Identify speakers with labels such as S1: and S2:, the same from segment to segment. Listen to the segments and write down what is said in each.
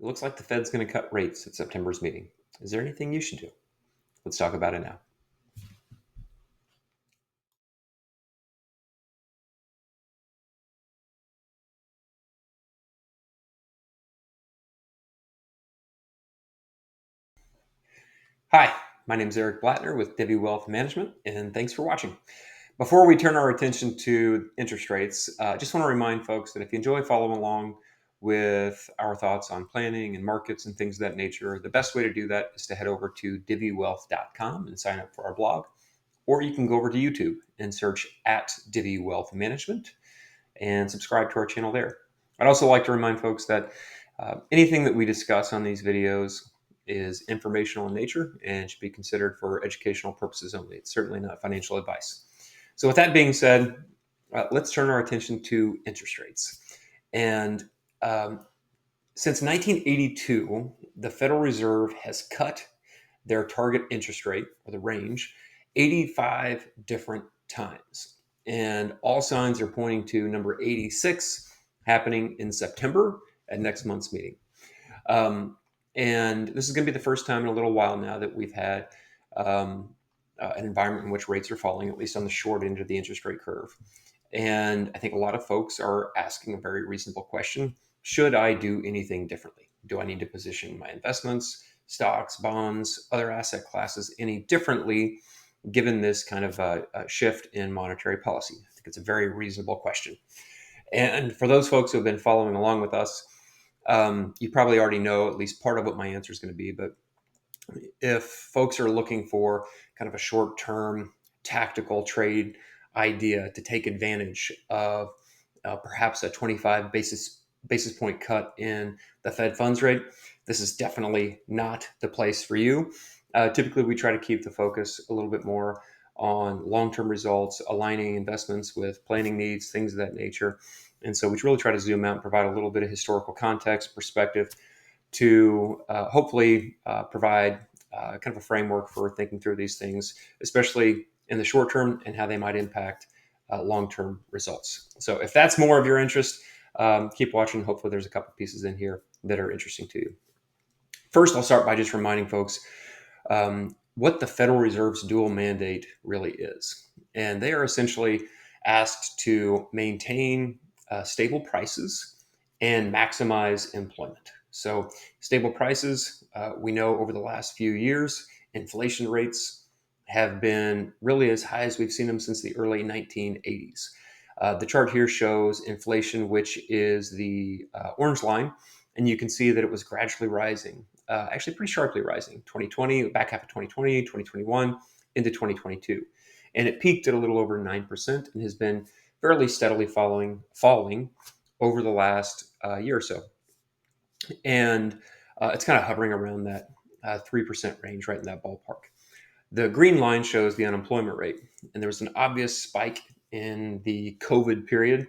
S1: It looks like the Fed's going to cut rates at September's meeting. Is there anything you should do? Let's talk about it now. Hi, my name is Eric Blattner with Divvy Wealth Management, and thanks for watching. Before we turn our attention to interest rates, I just want to remind folks that if you enjoy following along with our thoughts on planning and markets and things of that nature, the best way to do that is to head over to divvywealth.com and sign up for our blog. Or you can go over to YouTube and search at Divvy Wealth Management and subscribe to our channel there. I'd also like to remind folks that anything that we discuss on these videos is informational in nature and should be considered for educational purposes only. It's certainly not financial advice. So with that being said, let's turn our attention to interest rates. And since 1982, the Federal Reserve has cut their target interest rate, or the range, 85 different times. And all signs are pointing to number 86 happening in September at next month's meeting. And this is going to be the first time in a little while now that we've had an environment in which rates are falling, at least on the short end of the interest rate curve. And I think a lot of folks are asking a very reasonable question. Should I do anything differently? Do I need to position my investments, stocks, bonds, other asset classes any differently given this kind of a shift in monetary policy? I think it's a very reasonable question. And for those folks who have been following along with us, you probably already know at least part of what my answer is going to be. But if folks are looking for kind of a short-term tactical trade idea to take advantage of perhaps a 25 basis point cut in the Fed funds rate, this is definitely not the place for you. Typically, we try to keep the focus a little bit more on long-term results, aligning investments with planning needs, things of that nature. And so we really try to zoom out and provide a little bit of historical context, perspective to hopefully provide kind of a framework for thinking through these things, especially in the short term and how they might impact long-term results. So if that's more of your interest, keep watching. Hopefully there's a couple pieces in here that are interesting to you. First, I'll start by just reminding folks what the Federal Reserve's dual mandate really is. And they are essentially asked to maintain stable prices and maximize employment. So stable prices, we know over the last few years, inflation rates have been really as high as we've seen them since the early 1980s. The chart here shows inflation, which is the orange line, and you can see that it was gradually rising, actually pretty sharply rising, 2020, back half of 2020, 2021, into 2022. And it peaked at a little over 9% and has been fairly steadily falling over the last year or so. And it's kind of hovering around that 3% range, right in that ballpark. The green line shows the unemployment rate, and there was an obvious spike in the COVID period.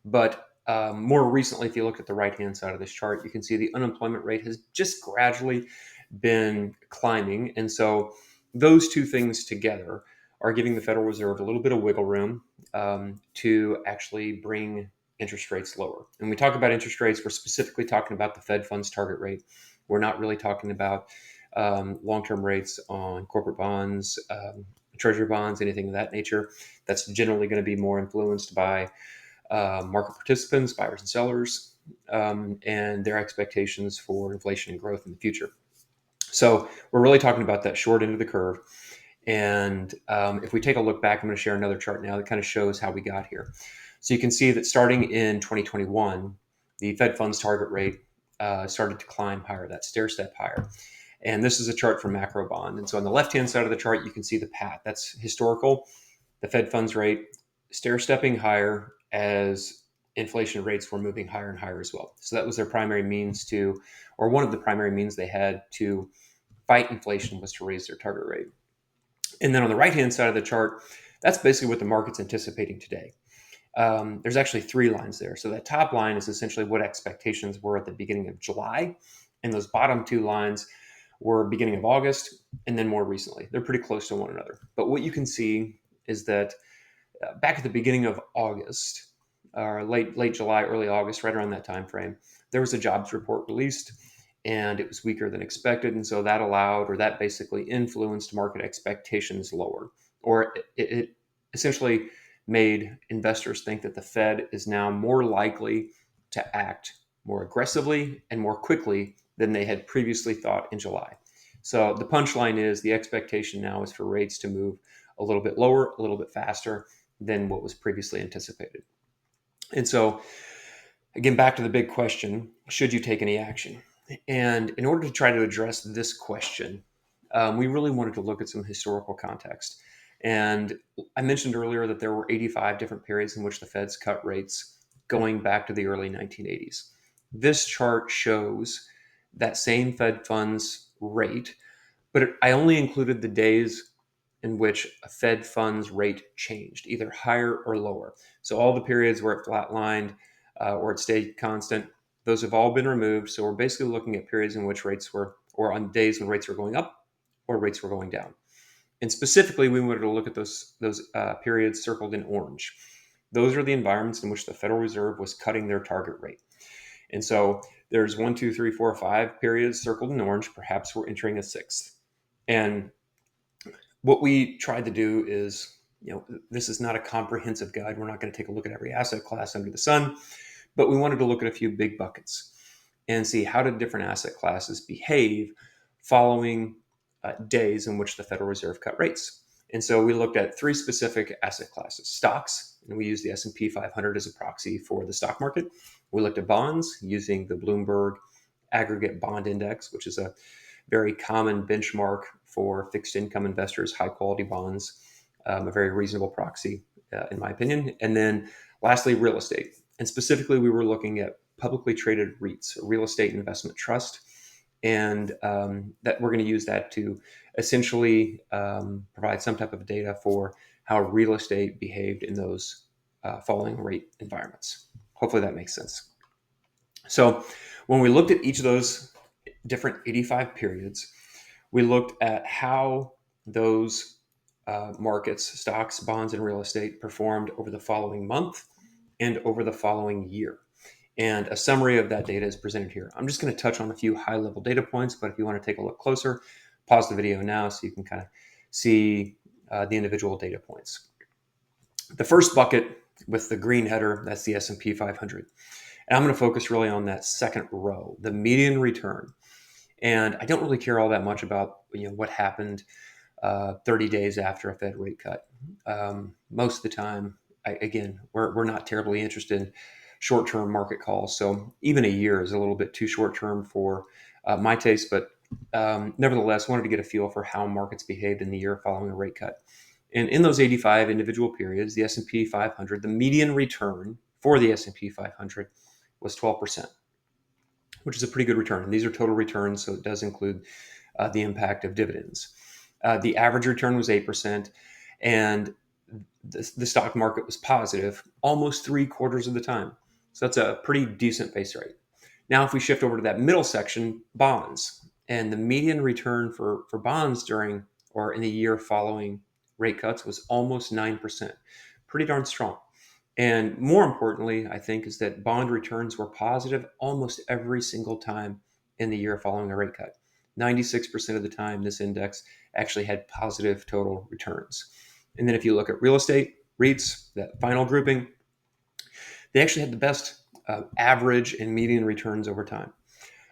S1: But more recently, if you look at the right-hand side of this chart, you can see the unemployment rate has just gradually been climbing. And so those two things together are giving the Federal Reserve a little bit of wiggle room to actually bring interest rates lower. And when we talk about interest rates, we're specifically talking about the Fed funds target rate. We're not really talking about long-term rates on corporate bonds, treasury bonds, anything of that nature. That's generally going to be more influenced by market participants, buyers and sellers, and their expectations for inflation and growth in the future. So we're really talking about that short end of the curve. And if we take a look back, I'm going to share another chart now that kind of shows how we got here. So you can see that starting in 2021, the Fed funds target rate started to climb higher, that stair step higher. And this is a chart from Macro Bond. And so on the left-hand side of the chart, you can see the path. That's historical. The Fed funds rate stair stepping higher as inflation rates were moving higher and higher as well. So that was their primary means to, or one of the primary means they had to fight inflation, was to raise their target rate. And then on the right-hand side of the chart, that's basically what the market's anticipating today. There's actually three lines there. So that top line is essentially what expectations were at the beginning of July. And those bottom two lines were beginning of August and then more recently. They're pretty close to one another. But what you can see is that back at the beginning of August, or late July, early August, right around that time frame, there was a jobs report released. and it was weaker than expected. And so that allowed, or that basically influenced market expectations lower, or it essentially made investors think that the Fed is now more likely to act more aggressively and more quickly than they had previously thought in July. So the punchline is the expectation now is for rates to move a little bit lower, a little bit faster than what was previously anticipated. And so, again, back to the big question, should you take any action? And in order to try to address this question, we really wanted to look at some historical context. And I mentioned earlier that there were 85 different periods in which the Fed's cut rates going back to the early 1980s. This chart shows that same Fed funds rate, but I only included the days in which a Fed funds rate changed, either higher or lower. So all the periods where it flatlined or it stayed constant, those have all been removed. So we're basically looking at periods in which rates were, or on days when rates were going up or rates were going down. And specifically, we wanted to look at those periods circled in orange. Those are the environments in which the Federal Reserve was cutting their target rate. And so there's 1, 2, 3, 4, 5 periods circled in orange. Perhaps we're entering a sixth. And what we tried to do is, this is not a comprehensive guide. We're not going to take a look at every asset class under the sun, but we wanted to look at a few big buckets and see how did different asset classes behave following days in which the Federal Reserve cut rates. And so we looked at three specific asset classes: stocks, and we used the S&P 500 as a proxy for the stock market. We looked at bonds using the Bloomberg Aggregate Bond Index, which is a very common benchmark for fixed income investors, high quality bonds, a very reasonable proxy, in my opinion. And then lastly, real estate. And specifically, we were looking at publicly traded REITs, a real estate investment trust. And that we're going to use that to essentially provide some type of data for how real estate behaved in those falling rate environments. Hopefully that makes sense. So when we looked at each of those different 85 periods, we looked at how those markets, stocks, bonds, and real estate performed over the following month and over the following year. And a summary of that data is presented here. I'm just going to touch on a few high-level data points, but if you want to take a look closer, pause the video now so you can kind of see the individual data points. The first bucket with the green header, that's the S&P 500. And I'm going to focus really on that second row, the median return. And I don't really care all that much about what happened 30 days after a Fed rate cut. Most of the time, we're not terribly interested in short-term market calls. So even a year is a little bit too short-term for my taste, but nevertheless, wanted to get a feel for how markets behaved in the year following a rate cut. And in those 85 individual periods, the S&P 500, the median return for the S&P 500 was 12%, which is a pretty good return. And these are total returns, so it does include the impact of dividends. The average return was 8%, and the stock market was positive almost 3/4 of the time. So that's a pretty decent base rate. Now, if we shift over to that middle section, bonds, and the median return for bonds during or in the year following rate cuts was almost 9%. Pretty darn strong. And more importantly, I think, is that bond returns were positive almost every single time in the year following a rate cut. 96% of the time, this index actually had positive total returns. And then if you look at real estate, REITs, that final grouping, they actually had the best average and median returns over time.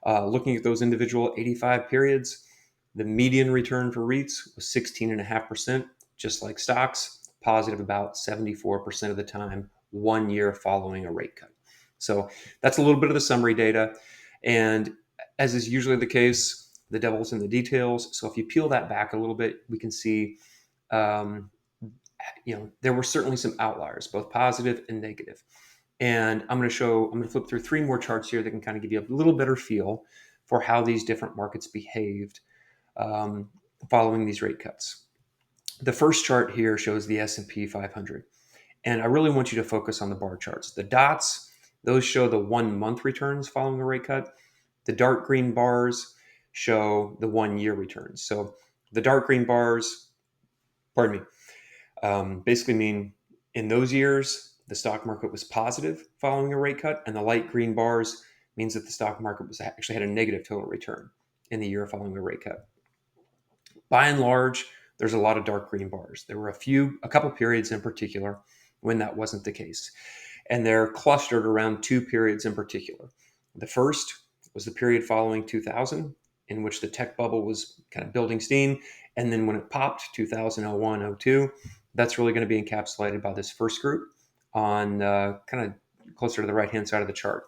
S1: Looking at those individual 85 periods, the median return for REITs was 16.5%, just like stocks, positive about 74% of the time, 1 year following a rate cut. So that's a little bit of the summary data. And as is usually the case, the devil's in the details. So if you peel that back a little bit, we can see there were certainly some outliers, both positive and negative. And I'm going to flip through three more charts here that can kind of give you a little better feel for how these different markets behaved following these rate cuts. The first chart here shows the S&P 500. And I really want you to focus on the bar charts. The dots, those show the 1 month returns following a rate cut. The dark green bars show the 1 year returns. So the dark green bars, basically mean in those years, the stock market was positive following a rate cut, and the light green bars means that the stock market was actually had a negative total return in the year following a rate cut. By and large, there's a lot of dark green bars. There were a couple periods in particular when that wasn't the case. And they're clustered around two periods in particular. The first was the period following 2000, in which the tech bubble was kind of building steam. And then when it popped, 2001, 02, that's really going to be encapsulated by this first group on kind of closer to the right-hand side of the chart.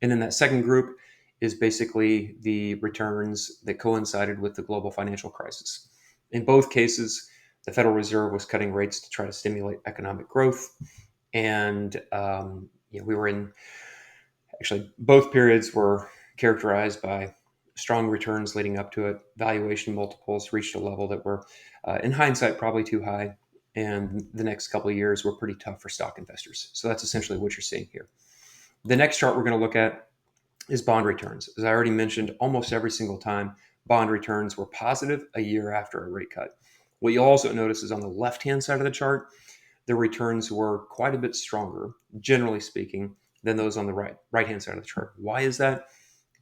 S1: And then that second group is basically the returns that coincided with the global financial crisis. In both cases, the Federal Reserve was cutting rates to try to stimulate economic growth. And we were in, actually, both periods were characterized by strong returns leading up to it. Valuation multiples reached a level that were, in hindsight, probably too high. And the next couple of years were pretty tough for stock investors. So that's essentially what you're seeing here. The next chart we're going to look at is bond returns. As I already mentioned, almost every single time, bond returns were positive a year after a rate cut. What you'll also notice is on the left-hand side of the chart, the returns were quite a bit stronger, generally speaking, than those on the right-hand side of the chart. Why is that?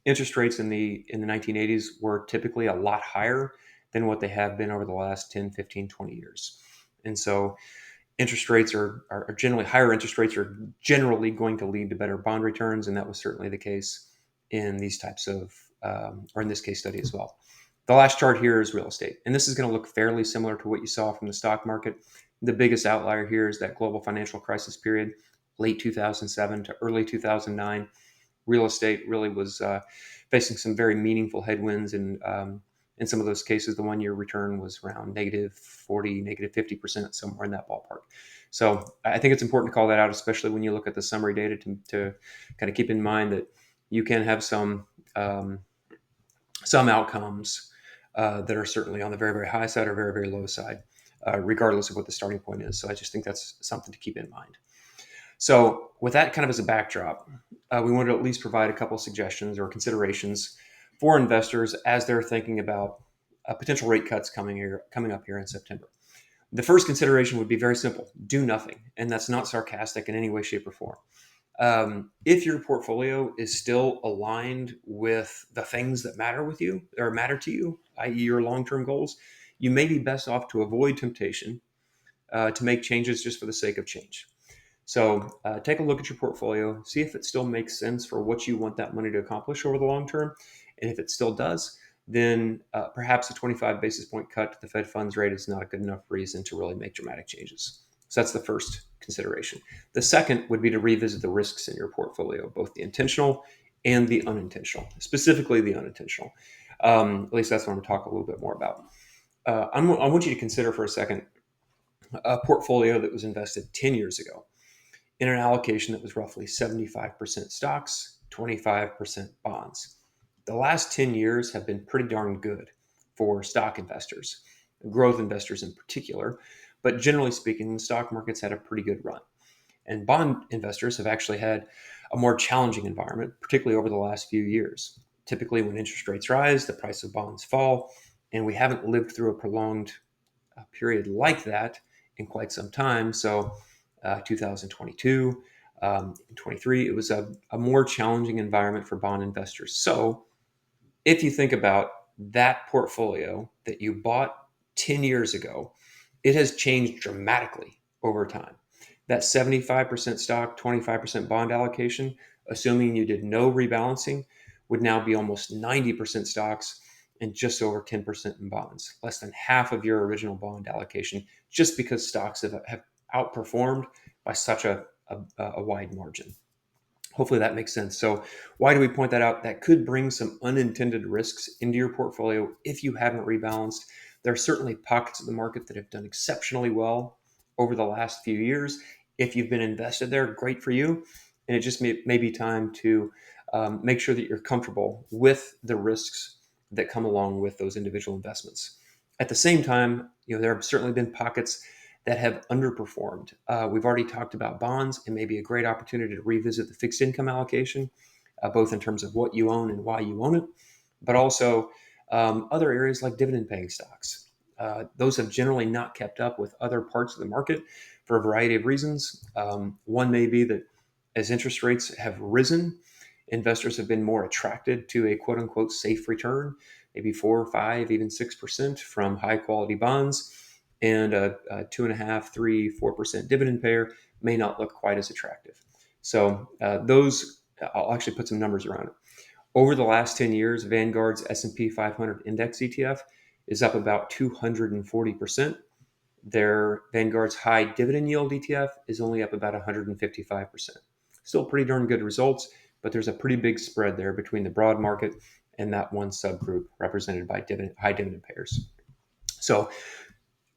S1: Interest rates in the 1980s were typically a lot higher than what they have been over the last 10, 15, 20 years. And so interest rates are generally higher. Interest rates are generally going to lead to better bond returns, and that was certainly the case in these types of, or in this case study as well. The last chart here is real estate, and this is going to look fairly similar to what you saw from the stock market. The biggest outlier here is that global financial crisis period, late 2007 to early 2009. Real estate really was facing some very meaningful headwinds, and in some of those cases, the one-year return was around negative 40, negative 50%, somewhere in that ballpark. So I think it's important to call that out, especially when you look at the summary data to kind of keep in mind that you can have some outcomes that are certainly on the very, very high side or very, very low side, regardless of what the starting point is. So I just think that's something to keep in mind. So with that kind of as a backdrop, we wanted to at least provide a couple of suggestions or considerations for investors as they're thinking about potential rate cuts coming up here in September. The first consideration would be very simple: do nothing, and that's not sarcastic in any way, shape, or form. If your portfolio is still aligned with the things that matter to you, i.e., your long-term goals, you may be best off to avoid temptation to make changes just for the sake of change. So take a look at your portfolio, see if it still makes sense for what you want that money to accomplish over the long term. And if it still does, then perhaps a 25 basis point cut to the Fed funds rate is not a good enough reason to really make dramatic changes. So that's the first consideration. The second would be to revisit the risks in your portfolio, both the intentional and the unintentional, specifically the unintentional. At least that's what I'm going to talk a little bit more about. I want you to consider for a second a portfolio that was invested 10 years ago in an allocation that was roughly 75% stocks, 25% bonds. The last 10 years have been pretty darn good for stock investors, growth investors in particular, but generally speaking, the stock market's had a pretty good run. And bond investors have actually had a more challenging environment, particularly over the last few years. Typically, when interest rates rise, the price of bonds fall, and we haven't lived through a prolonged period like that in quite some time. So 2022, 23, it was a more challenging environment for bond investors. So if you think about that portfolio that you bought 10 years ago, it has changed dramatically over time. That 75% stock, 25% bond allocation, assuming you did no rebalancing, would now be almost 90% stocks and just over 10% in bonds, less than half of your original bond allocation, just because stocks have outperformed by such a wide margin. Hopefully that makes sense. So why do we point that out? That could bring some unintended risks into your portfolio if you haven't rebalanced. There are certainly pockets of the market that have done exceptionally well over the last few years. If you've been invested there, great for you. And it just may be time to make sure that you're comfortable with the risks that come along with those individual investments. At the same time, there have certainly been pockets that have underperformed. We've already talked about bonds. It may be a great opportunity to revisit the fixed income allocation, both in terms of what you own and why you own it, but also other areas like dividend paying stocks. Those have generally not kept up with other parts of the market for a variety of reasons. One may be that as interest rates have risen investors have been more attracted to a quote unquote safe return, maybe 4, 5, even 6% from high quality bonds, and a 2.5, 3, 4% dividend payer may not look quite as attractive. So those, I'll actually put some numbers around it. Over the last 10 years, Vanguard's S&P 500 index ETF is up about 240%. Their Vanguard's high dividend yield ETF is only up about 155%. Still pretty darn good results, but there's a pretty big spread there between the broad market and that one subgroup represented by high dividend payers. So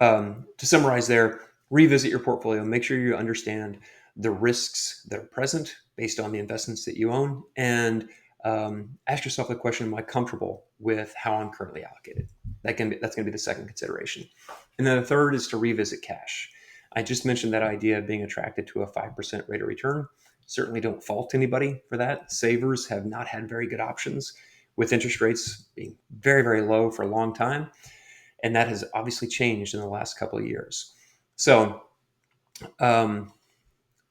S1: to summarize there, revisit your portfolio, make sure you understand the risks that are present based on the investments that you own, and ask yourself the question, am I comfortable with how I'm currently allocated? That's going to be the second consideration. And then the third is to revisit cash. I just mentioned that idea of being attracted to a 5% rate of return. Certainly don't fault anybody for that. Savers have not had very good options with interest rates being very, very low for a long time. And that has obviously changed in the last couple of years. So,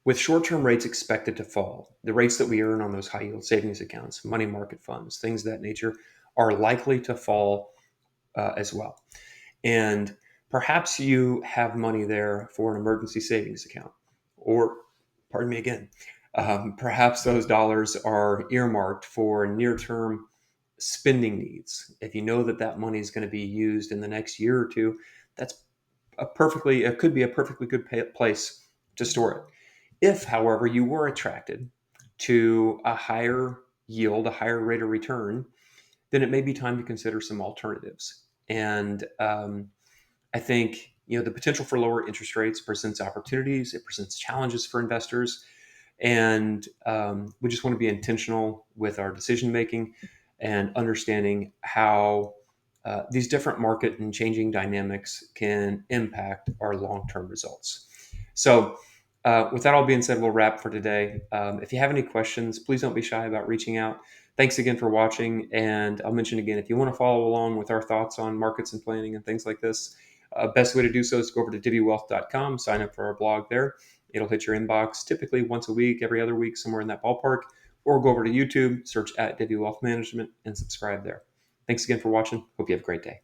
S1: with short-term rates expected to fall, the rates that we earn on those high-yield savings accounts, money market funds, things of that nature, are likely to fall as well. And perhaps you have money there for an emergency savings account, or, pardon me again, perhaps those dollars are earmarked for near-term spending needs. If you know that that money is going to be used in the next year or two, it could be a perfectly good place to store it. If, however, you were attracted to a higher yield, a higher rate of return, then it may be time to consider some alternatives. And I think the potential for lower interest rates presents opportunities. It presents challenges for investors, and we just want to be intentional with our decision making and understanding how these different market and changing dynamics can impact our long-term results. So with that all being said, we'll wrap for today. If you have any questions, please don't be shy about reaching out. Thanks again for watching. And I'll mention again, if you want to follow along with our thoughts on markets and planning and things like this, best way to do so is to go over to divvywealth.com, sign up for our blog there. It'll hit your inbox typically once a week, every other week, somewhere in that ballpark, or go over to YouTube, search at Divvy Wealth Management, and subscribe there. Thanks again for watching. Hope you have a great day.